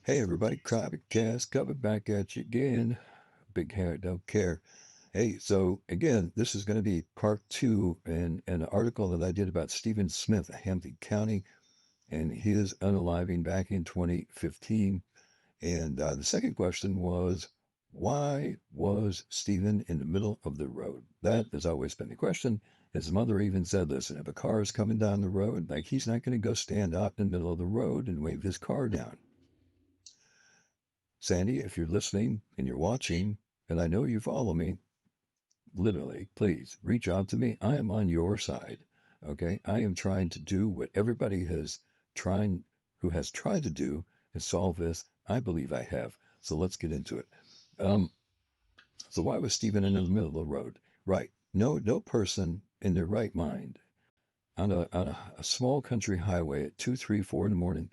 Hey everybody, Cast coming back at you again. Big hair, don't care. Hey, so again, this is going to be part two in an article that I did about Stephen Smith, Hampton County, and his unaliving back in 2015. And the second question was, why was Stephen in the middle of the road? That has always been the question. His mother even said, listen, if a car is coming down the road, like he's not going to go stand out in the middle of the road and wave his car down. Sandy, if you're listening and you're watching, and I know you follow me, literally, please reach out to me. I am on your side. Okay. I am trying to do what everybody trying who has tried to do and solve this. I believe I have. So let's get into it. Um, so why was Stephen in the middle of the road? Right. No person in their right mind on a small country highway at 2, 3, 4 in the morning,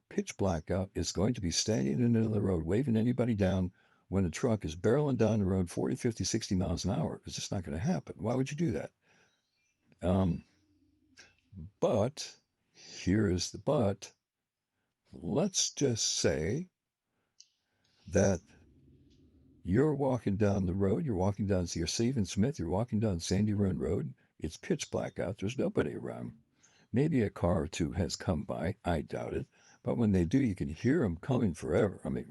pitch black out, is going to be standing in the middle of the road waving anybody down when a truck is barreling down the road 40, 50, 60 miles an hour. It's just not going to happen. Why would you do that? Um, but here is the but. Let's just say that you're walking down the road, you're walking down, so you're Stephen Smith, you're walking down Sandy Run Road. It's pitch black out, there's nobody around. Maybe a car or two has come by. I doubt it. But when they do, you can hear them coming forever. I mean,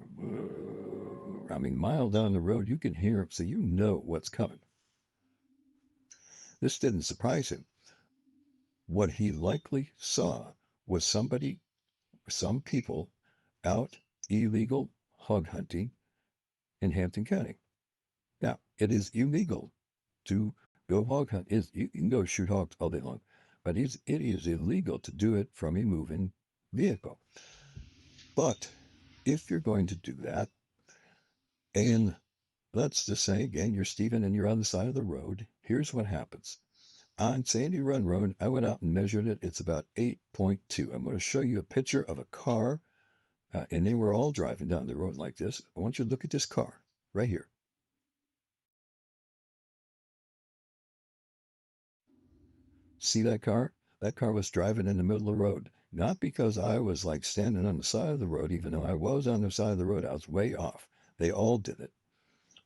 mile down the road, you can hear them, so you know what's coming. This didn't surprise him. What he likely saw was some people out illegal hog hunting in Hampton County. Now, it is illegal to go hog hunt. You can go shoot hogs all day long, but it is illegal to do it from a moving vehicle. But if you're going to do that, and let's just say again, you're Stephen and you're on the side of the road, here's what happens. On Sandy Run Road, I went out and measured it. It's about 8.2. I'm going to show you a picture of a car, and they were all driving down the road like this. I want you to look at this car right here. See that car? That car was driving in the middle of the road. Not because I was like standing on the side of the road, even though I was on the side of the road, I was way off. They all did it.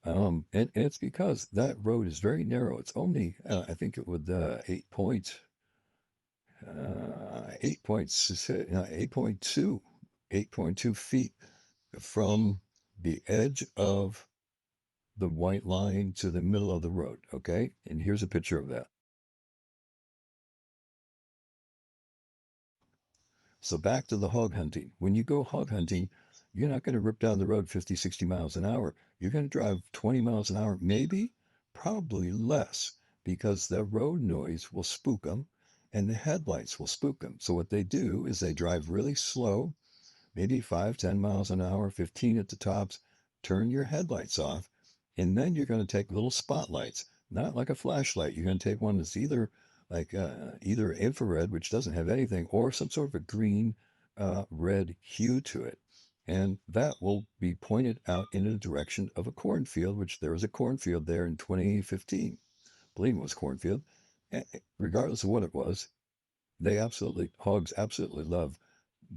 And it's because that road is very narrow. It's only, I think it would 8.2 feet from the edge of the white line to the middle of the road. Okay, and here's a picture of that. So back to the hog hunting. When you go hog hunting, you're not going to rip down the road 50, 60 miles an hour. You're going to drive 20 miles an hour, maybe, probably less, because the road noise will spook them and the headlights will spook them. So what they do is they drive really slow, maybe 5, 10 miles an hour, 15 at the tops, turn your headlights off, and then you're going to take little spotlights, not like a flashlight. You're going to take one that's either infrared, which doesn't have anything, or some sort of a green, red hue to it. And that will be pointed out in the direction of a cornfield, which there was a cornfield there in 2015. I believe it was cornfield. Regardless of what it was, hogs absolutely love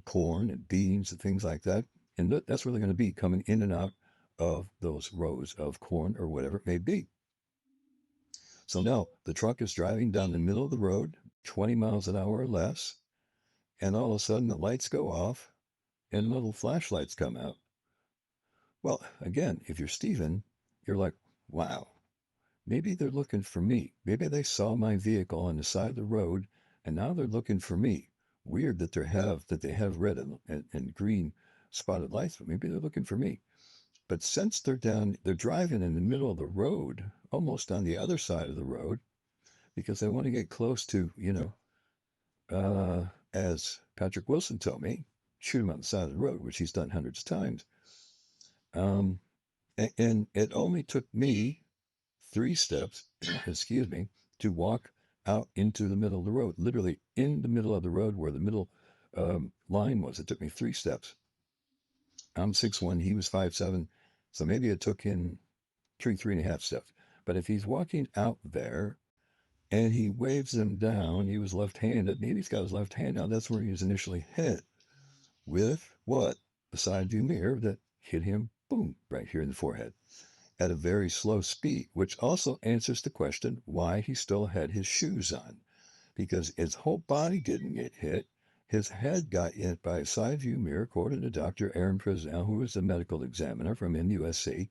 corn and beans and things like that. And that's where they're going to be coming in and out of those rows of corn or whatever it may be. So now the truck is driving down the middle of the road, 20 miles an hour or less, and all of a sudden the lights go off and little flashlights come out. Well, again, if you're Steven, you're like, wow, maybe they're looking for me. Maybe they saw my vehicle on the side of the road and now they're looking for me. Weird that they have red and green spotted lights, but maybe they're looking for me. But since they're driving in the middle of the road, almost on the other side of the road, because they want to get close to, as Patrick Wilson told me, shoot him on the side of the road, which he's done hundreds of times. Um, and it only took me 3 steps, excuse me, to walk out into the middle of the road, literally in the middle of the road where the middle line was. It took me 3 steps. I'm 6'1", he was 5'7", so maybe it took him 3.5 steps. But if he's walking out there and he waves them down, he was left-handed. Maybe he's got his left hand out. That's where he was initially hit with what? a side view mirror that hit him, boom, right here in the forehead at a very slow speed, which also answers the question why he still had his shoes on. Because his whole body didn't get hit. His head got hit by a side view mirror, according to Dr. Aaron Presnell, who was a medical examiner from NUSC,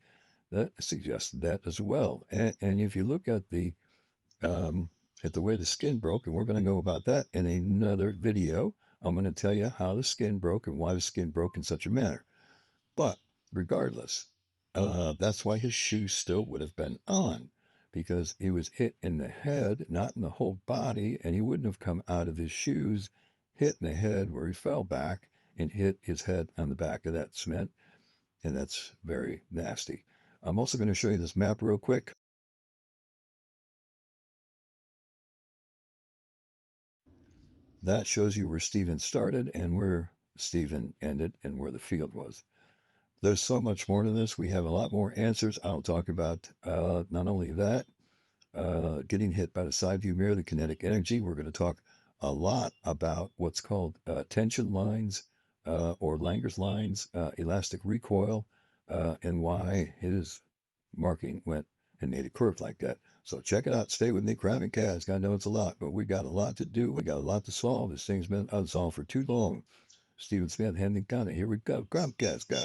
that suggested that as well. And if you look um, at the way the skin broke, and we're going to go about that in another video, I'm going to tell you how the skin broke and why the skin broke in such a manner. But regardless, that's why his shoes still would have been on because he was hit in the head, not in the whole body, and he wouldn't have come out of his shoes, hit in the head where he fell back and hit his head on the back of that cement, and that's very nasty. I'm also going to show you this map real quick. That shows you where Stephen started and where Stephen ended and where the field was. There's so much more to this. We have a lot more answers. I'll talk about not only that, getting hit by the side view mirror, the kinetic energy. We're going to talk a lot about what's called tension lines or Langer's lines, elastic recoil, and why his marking went and made it curved like that. So check it out. Stay with me, Crabbing Cats. I know it's a lot, but we got a lot to do. We got a lot to solve. This thing's been unsolved for too long. Stephen Smith, Hendon County. Here we go. Crabbing Cats, go.